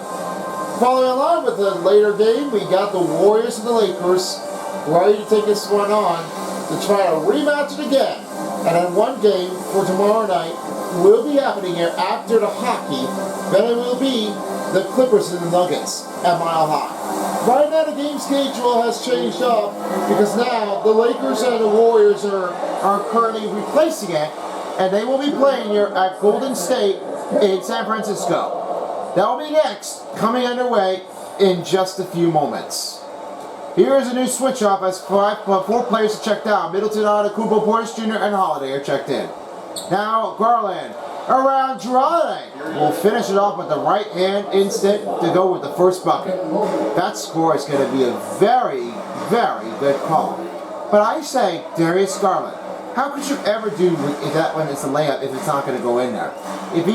Speaker 1: Following along with the later game, we got the Warriors and the Lakers ready to take this one on to try to rematch it again. And then one game for tomorrow night will be happening here after the hockey. Then it will be the Clippers and the Nuggets at Mile High. Right now the game schedule has changed up because now the Lakers and the Warriors are currently replacing it, and they will be playing here at Golden State in San Francisco. That will be next, coming underway in just a few moments. Here is a new switch-off as 4 players are checked out. Middleton, Antetokounmpo, Portis Jr., and Holiday are checked in. Now Garland around Holiday will finish it off with the right hand instant to go with the first bucket. That score is going to be a very good call. But I say, Darius Garland, how could you ever do that when it's a layup if it's not going to go in there? If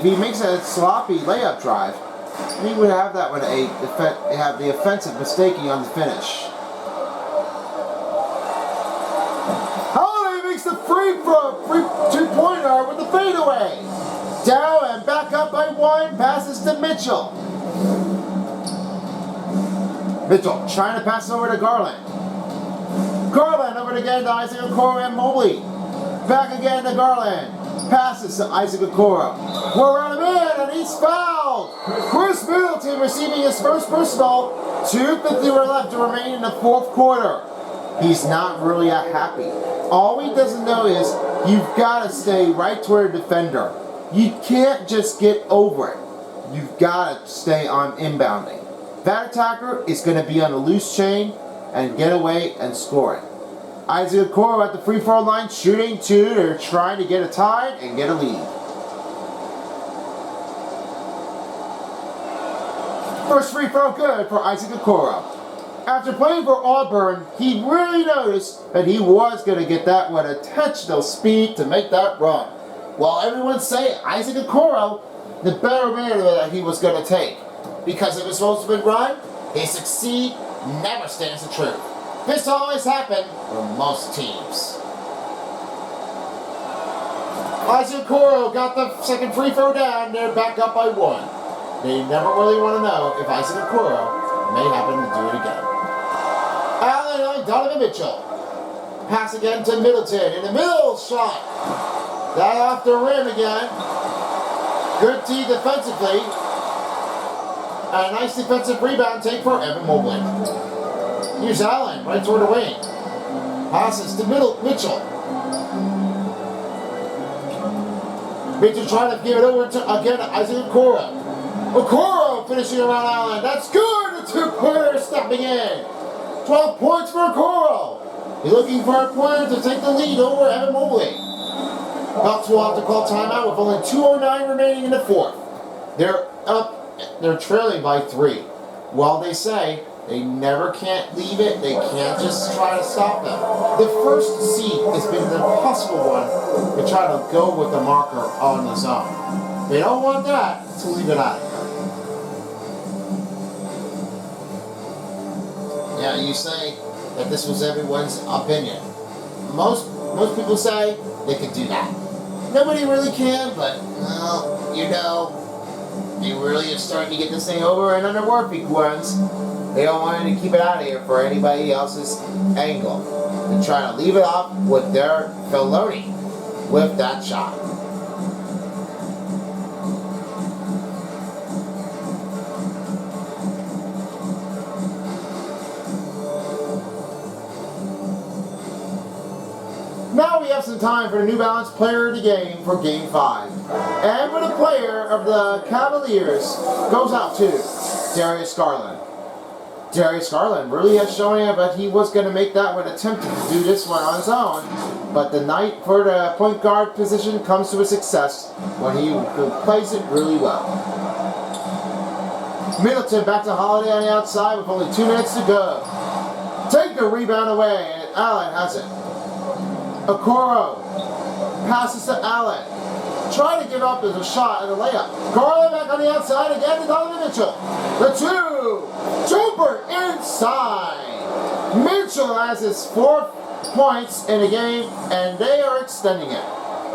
Speaker 1: he makes a sloppy layup drive, he would have that one have the offensive mistaking on the finish. Holiday makes the free two-pointer with the fadeaway. Down and back up by 1, passes to Mitchell. Mitchell trying to pass over to Garland. Garland over again to Isaac Okoro and Mobley. Back again to Garland. Passes to Isaac Okoro. We're around him in and he's fouled. Chris Middleton receiving his first personal. 2:50 left to remain in the fourth quarter. He's not really happy. All he doesn't know is you've got to stay right toward the defender. You can't just get over it. You've got to stay on inbounding. That attacker is going to be on a loose chain and get away and score it. Isaac Okoro at the free throw line shooting 2. They're trying to get a tie and get a lead. First free throw good for Isaac Okoro. After playing for Auburn, he really noticed that he was going to get that with intentional speed to make that run. Well, everyone's saying Isaac Okoro, the better man that he was going to take. Because if it's supposed to be run, they succeed, never stands the truth. This always happened for most teams. Isaac Okoro got the second free throw down. They're back up by 1. They never really want to know if Isaac Okoro may happen to do it again. Allen on Donovan Mitchell. Pass again to Middleton. In the middle shot. That off the rim again. Good D defensively. And a nice defensive rebound take for Evan Mobley. Here's Allen, right toward the wing. Passes to Mitchell. Mitchell trying to give it over to, again, Isaac Okoro. Okoro finishing around Allen. That's good! The two-pointer stepping in. 12 points for Okoro. He's looking for a pointer to take the lead over Evan Mobley. Bucks will have to call timeout with only 2:09 remaining in the fourth. They're up. They're trailing by 3. Well, they say they never can't leave it. They can't just try to stop them. The first seed has been the impossible one to try to go with the marker on the zone. They don't want that to leave it out. Yeah, you say that this was everyone's opinion. Most people say they could do that. Nobody really can, but, well, you know, they really are starting to get this thing over and under working ones. They don't want to keep it out of here for anybody else's angle. They try to leave it off with their felony. with that shot. Now we have some time for the New Balance player of the game for Game 5. And for the player of the Cavaliers goes out to Darius Garland. Darius Garland really has shown you that he was going to make that one, attempting to do this one on his own. But the night for the point guard position comes to a success when he plays it really well. Middleton back to Holiday on the outside with only 2 minutes to go. Take the rebound away, and Allen has it. Okoro passes to Allen. Trying to give up as a shot and a layup. Garland back on the outside again to Donovan Mitchell. The 2. Jumper inside. Mitchell has his 4 points in the game, and they are extending it.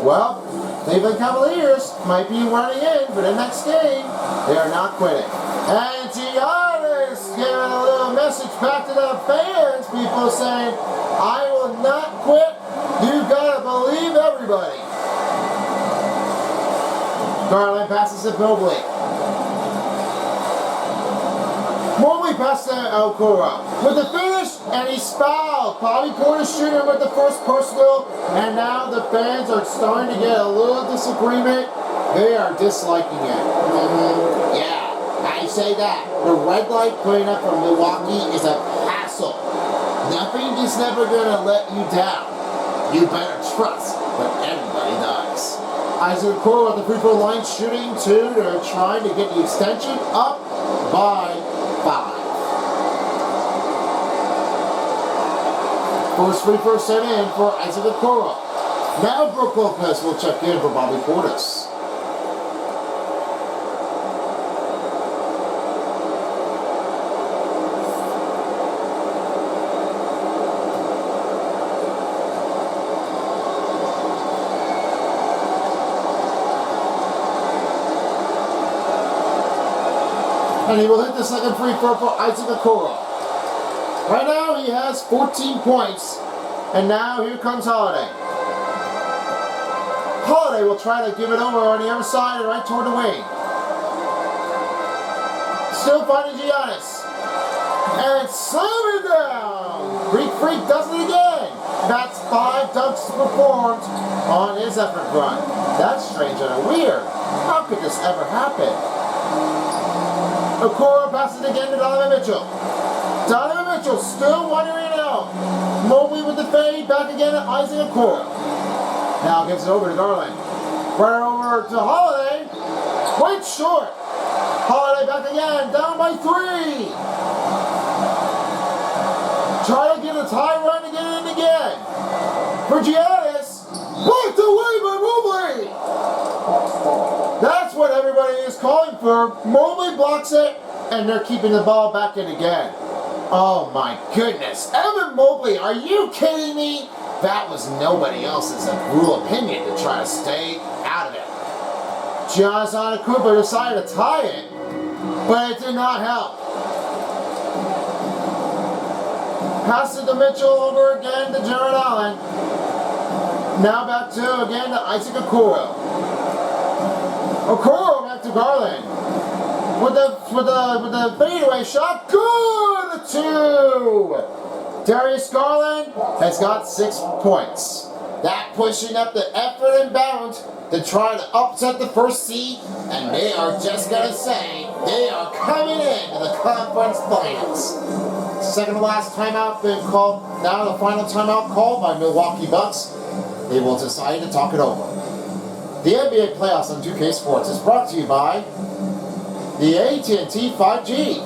Speaker 1: Well, Cleveland Cavaliers might be running in for the next game. They are not quitting. And Giannis giving a little message back to the fans, people saying, I will not quit. You gotta believe everybody. Garland passes to Mobley. Mobley passes to Okoro with the finish, and he's fouled. Bobby Porter shooting with the first personal, and now the fans are starting to get a little disagreement. They are disliking it. Yeah, I say that. The red light putting up from Milwaukee is a hassle. Nothing is never gonna let you down. You better trust what everybody does. Isaac Okoro at the free throw line shooting 2. They're trying to get the extension up by 5. First free throw sent in for Isaac Okoro. Now Brook Lopez will check in for Bobby Portis. And he will hit the second free throw for Isaac Okoro. Right now he has 14 points. And now here comes Holiday. Holiday will try to give it over on the other side and right toward the wing. Still finding Giannis. And slam it down! Greek Freak does it again. That's 5 dunks performed on his effort run. That's strange and weird. How could this ever happen? Okoro passes again to Donovan Mitchell. Donovan Mitchell still wandering out. Mobley with the fade, back again at Isaac Okoro. Now gives it over to Garland. Right over to Holiday. Quite short. Holiday back again, down by 3. Try to get a tie run again and again. For Giannis. Blocked away by Mobley. That's what everybody is calling for. Mobley blocks it, and they're keeping the ball back in again. Oh my goodness. Evan Mobley, are you kidding me? That was nobody else's rule opinion to try to stay out of it. Giannis Antetokounmpo decided to tie it, but it did not help. Pass it to Mitchell, over again to Jared Allen. Now back to again to Isaac Okoro. Okoro back to Garland. With the fadeaway shot. Good! 2! Darius Garland has got 6 points. That pushing up the effort and bound to try to upset the first seed, and they are just gonna say they are coming into the conference finals. Second to last timeout been called. Now the final timeout called by Milwaukee Bucks. They will decide to talk it over. The NBA playoffs on 2K Sports is brought to you by the AT&T 5G.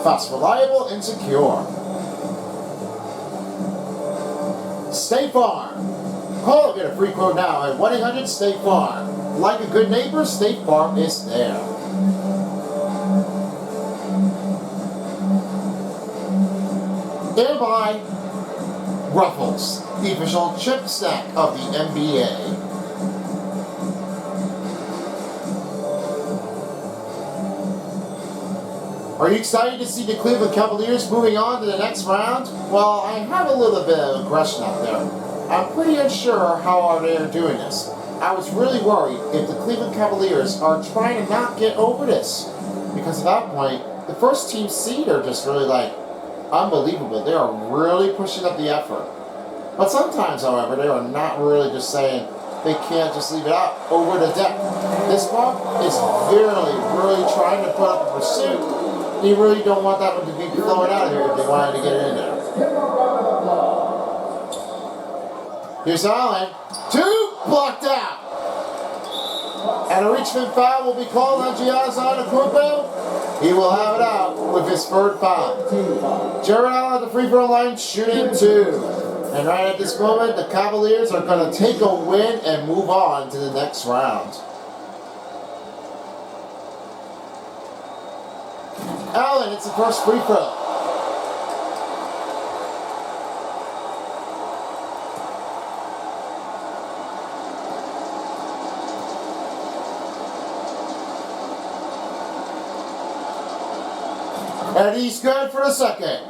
Speaker 1: Fast, reliable, and secure. State Farm. Call or get a free quote now at 1-800-STATE-FARM. Like a good neighbor, State Farm is there. And by Ruffles, the official chip snack of the NBA. Are you excited to see the Cleveland Cavaliers moving on to the next round? Well, I have a little bit of aggression out there. I'm pretty unsure how they are doing this. I was really worried if the Cleveland Cavaliers are trying to not get over this. Because at that point, the first team seed are just really like unbelievable. They are really pushing up the effort. But sometimes, however, they are not really just saying they can't just leave it out over the deck. This one is really trying to put up a pursuit. You really don't want that one to be flowing out of here if they wanted to get it in there. Here's Allen. 2 blocked out. And a Richmond foul will be called on Giannis Antetokounmpo. He will have it out with his third foul. Jared Allen at the free throw line shooting 2. And right at this moment, the Cavaliers are going to take a win and move on to the next round. Allen, it's the first free throw. And he's good for the second.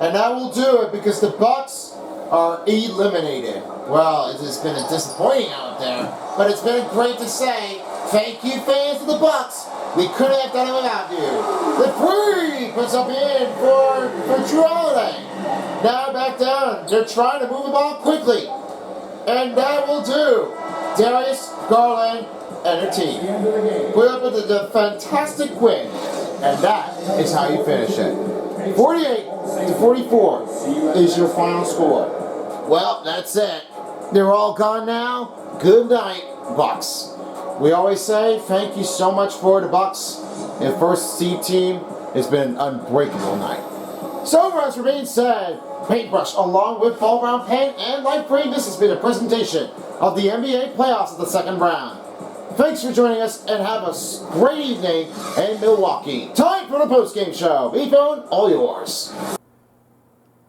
Speaker 1: And that will do it because the Bucks are eliminated. Well, it has been a disappointing out there, but it's been great to say thank you, fans of the Bucks. We couldn't have done it without you. The three puts up in for Drew Holiday. Now back down. They're trying to move the ball quickly. And that will do. Darius Garland and their team put up with the fantastic win. And that is how you finish it. 48-44 is your final score. Well, that's it. They're all gone now. Good night, Bucks. We always say thank you so much for the Bucks. And first seed team, it's been an unbreakable night. So, as remain said, Paintbrush, along with Fall Round Paint and Light Green, this has been a presentation of the NBA playoffs of the second round. Thanks for joining us and have a great evening in Milwaukee. Time for the post-game show. E-Phone, all yours.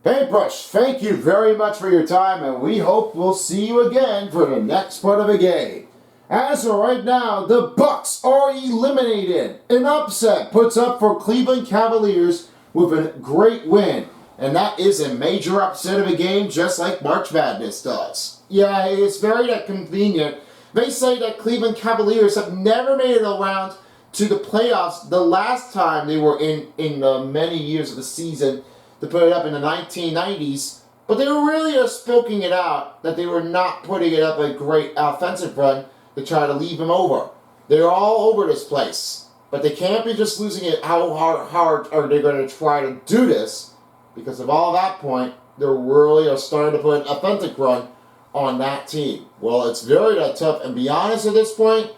Speaker 1: Paintbrush, thank you very much for your time, and we hope we'll see you again for the next part of the game. As of right now, the Bucks are eliminated. An upset puts up for Cleveland Cavaliers with a great win. And that is a major upset of a game, just like March Madness does. Yeah, it's very convenient. They say that Cleveland Cavaliers have never made it around to the playoffs the last time they were in the many years of the season to put it up in the 1990s. But they were really just spoken it out that they were not putting it up a great offensive run to try to leave them over. They're all over this place. But they can't be just losing it. How hard are they going to try to do this? Because of all that point, they really are starting to put an authentic run on that team. Well, it's very tough, and be honest at this point,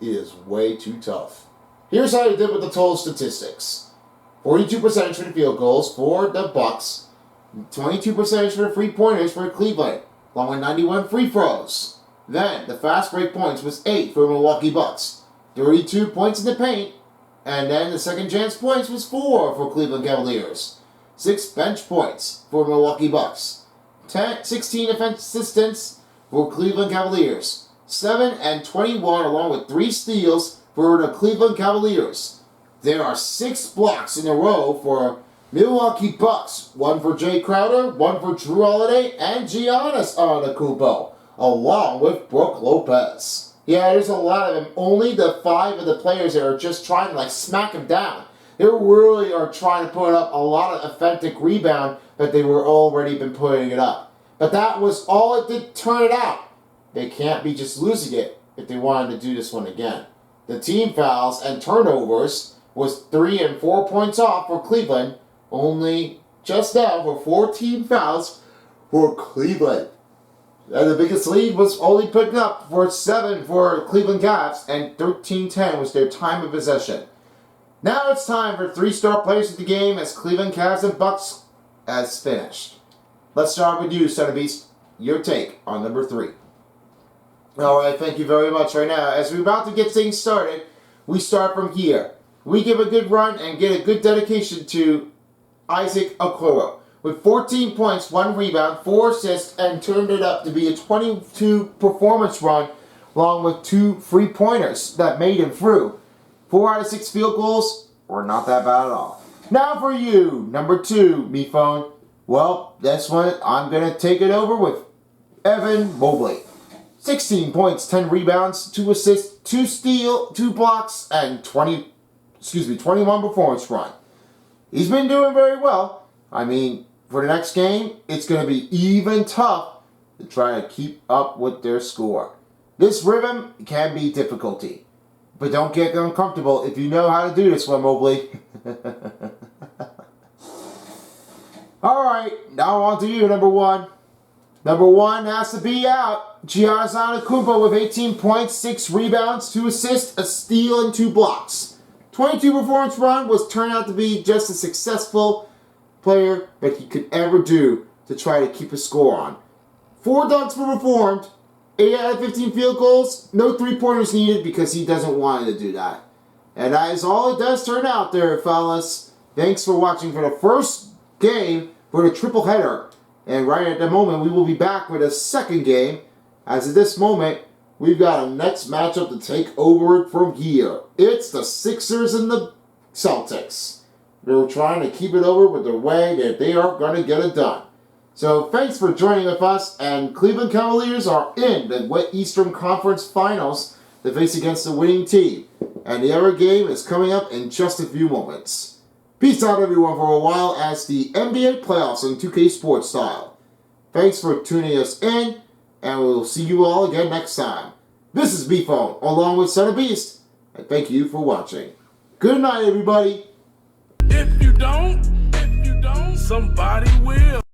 Speaker 1: it is way too tough. Here's how they did with the total statistics. 42% for the field goals for the Bucks, 22% for the three-pointers for Cleveland, along with 91 free throws. Then, the fast break points was 8 for Milwaukee Bucks, 32 points in the paint, and then the second chance points was 4 for Cleveland Cavaliers, 6 bench points for Milwaukee Bucks, 16 assists for Cleveland Cavaliers, 7 and 21 along with 3 steals for the Cleveland Cavaliers. There are 6 blocks in a row for Milwaukee Bucks, 1 for Jay Crowder, 1 for Drew Holiday, and Giannis Antetokounmpo, along with Brook Lopez. Yeah, there's a lot of them. Only the 5 of the players that are just trying to smack him down. They really are trying to put up a lot of authentic rebound, but they were already been putting it up. But that was all it did turn it out. They can't be just losing it if they wanted to do this one again. The team fouls and turnovers was 3 and 4 points off for Cleveland, only just now for 14 fouls for Cleveland. And the biggest lead was only picked up for 7 for Cleveland Cavs, and 13-10 was their time of possession. Now it's time for 3-star players of the game as Cleveland Cavs and Bucks has finished. Let's start with you, Son of Beast. Your take on number 3. Alright, thank you very much. Right now, as we're about to get things started, we start from here. We give a good run and get a good dedication to Isaac Okoro with 14 points, 1 rebound, 4 assists, and turned it up to be a 22 performance run along with 2 3-pointers that made him through. 4 out of 6 field goals were not that bad at all. Now for you, number 2, me phone. Well, that's one I'm going to take it over with Evan Mobley. 16 points, 10 rebounds, 2 assists, 2 steals, 2 blocks, and 21 performance run. He's been doing very well. I mean, for the next game, it's going to be even tough to try to keep up with their score. This rhythm can be difficulty. But don't get uncomfortable if you know how to do this one, Mobley. Alright, now on to you, number one. Number one has to be out. Giannis Antetokounmpo with 18 points, 6 rebounds, 2 assists, a steal, and 2 blocks. 22 performance run was turned out to be just as successful player that he could ever do to try to keep a score on. 4 dunks were performed, 8 out of 15 field goals, no 3-pointers needed because he doesn't want to do that. And that is all it does turn out there, fellas. Thanks for watching for the first game for the triple header. And right at the moment, we will be back with a second game. As at this moment, we've got a next matchup to take over from here. It's the Sixers and the Celtics. They're trying to keep it over with the way that they are going to get it done. So thanks for joining with us, and Cleveland Cavaliers are in the Eastern Conference Finals to face against the winning team. And the other game is coming up in just a few moments. Peace out, everyone, for a while as the NBA playoffs on 2K Sports Style. Thanks for tuning us in, and we'll see you all again next time. This is B-Phone, along with Son of Beast, and thank you for watching. Good night, everybody.
Speaker 3: If you don't, somebody will.